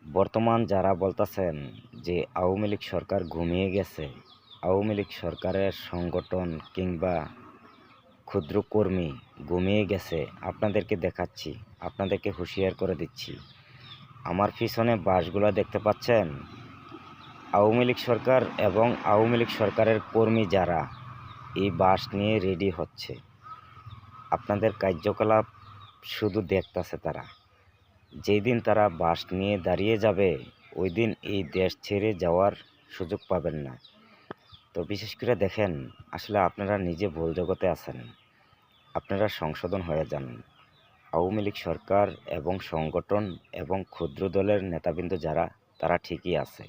বর্তমান যারা বলতেছেন যে আওয়ামী লীগ সরকার ঘুমিয়ে গেছে, আওয়ামী লীগ সরকারের সংগঠন কিংবা ক্ষুদ্র কর্মী ঘুমিয়ে গেছে, আপনাদেরকে দেখাচ্ছি, আপনাদেরকে হুঁশিয়ার করে দিচ্ছি। আমার পিছনে বাসগুলো দেখতে পাচ্ছেন, আওয়ামী লীগ সরকার এবং আওয়ামী লীগ সরকারের কর্মী যারা এই বাস নিয়ে রেডি হচ্ছে, আপনাদের কার্যকলাপ শুধু দেখতেছে তারা। যেই দিন তারা বাস নিয়ে দাঁড়িয়ে যাবে, ওই দিন এই দেশ ছেড়ে যাওয়ার সুযোগ পাবেন না। তো বিশেষ করে দেখেন, আসলে আপনারা নিজে ভুল জগতে আছেন, আপনারা সংশোধন হয়ে যান। আওয়ামী লীগ সরকার এবং সংগঠন এবং ক্ষুদ্র দলের নেতাবৃন্দ যারা, তারা ঠিকই আছে।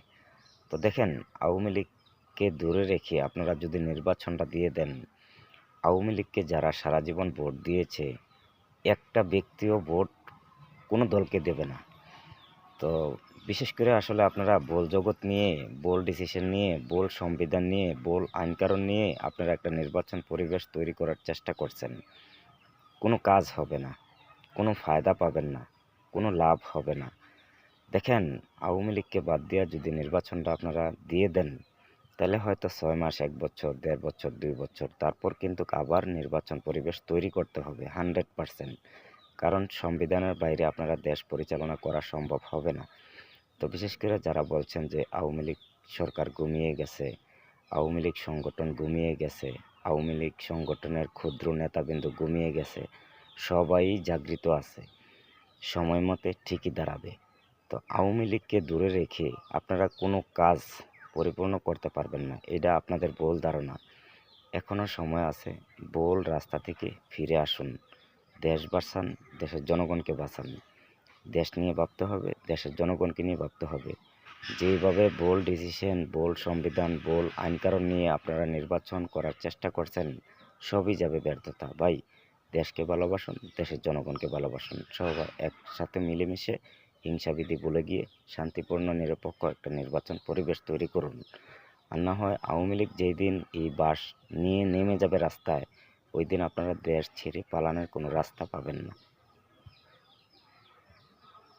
তো দেখেন, আওয়ামী লীগকে দূরে রেখে আপনারা যদি নির্বাচনটা দিয়ে দেন, আওয়ামী লীগকে যারা সারা জীবন ভোট দিয়েছে, একটা ব্যক্তিও ভোট কোনো দলকে দেবে না। তো বিশেষ করে আসলে আপনারা ভুল জগৎ নিয়ে, ভুল ডিসিশন নিয়ে, ভুল সংবিধান নিয়ে, ভুল আইনকানুন নিয়ে আপনারা একটা নির্বাচন পরিবেশ তৈরি করার চেষ্টা করছেন। কোনো কাজ হবে না, কোনো ফায়দা পাবেন না, কোনো লাভ হবে না। দেখেন, আওয়ামী লীগকে বাদ দিয়ে যদি নির্বাচনটা আপনারা দিয়ে দেন, তাহলে হয়তো 6 মাস, 1 বছর, 1.5 বছর, 2 বছর, তারপর কিন্তু আবার নির্বাচন পরিবেশ তৈরি করতে হবে 100%। কারণ সংবিধানের বাইরে আপনারা দেশ পরিচালনা করা সম্ভব হবে না। তো বিশেষ করে যারা বলছেন যে আওয়ামী লীগ সরকার ঘুমিয়ে গেছে, আওয়ামী লীগ সংগঠন ঘুমিয়ে গেছে, আওয়ামী লীগ সংগঠনের ক্ষুদ্র নেতাবিন্দু ঘুমিয়ে গেছে, সবাই জাগৃত আছে, সময় মতে ঠিকই দাঁড়াবে। তো আওয়ামী লীগকে দূরে রেখে আপনারা কোনো কাজ পরিপূর্ণ করতে পারবেন না, এটা আপনাদের ভুল ধারণা। এখনও সময় আছে, ভুল রাস্তা থেকে ফিরে আসুন, দেশ বাঁচান, দেশের জনগণকে বাঁচান। দেশ নিয়ে ভাবতে হবে, দেশের জনগণকে নিয়ে ভাবতে হবে। যেইভাবে ভুল ডিসিশন, ভুল সংবিধান, ভুল আইনকানুন নিয়ে আপনারা নির্বাচন করার চেষ্টা করছেন, সবই যাবে ব্যর্থতা। ভাই, দেশকে ভালোবাসুন, দেশের জনগণকে ভালোবাসুন, সবাই একসাথে মিলেমিশে হিংসাবিধি ভুলে গিয়ে শান্তিপূর্ণ নিরপেক্ষ একটা নির্বাচন পরিবেশ তৈরি করুন। আর না হয় আওয়ামী লীগ যেই দিন এই বাস নিয়ে নেমে যাবে রাস্তায়, ওই দিন আপনারা দেশ ছেড়ে পালানোর কোনো রাস্তা পাবেন না।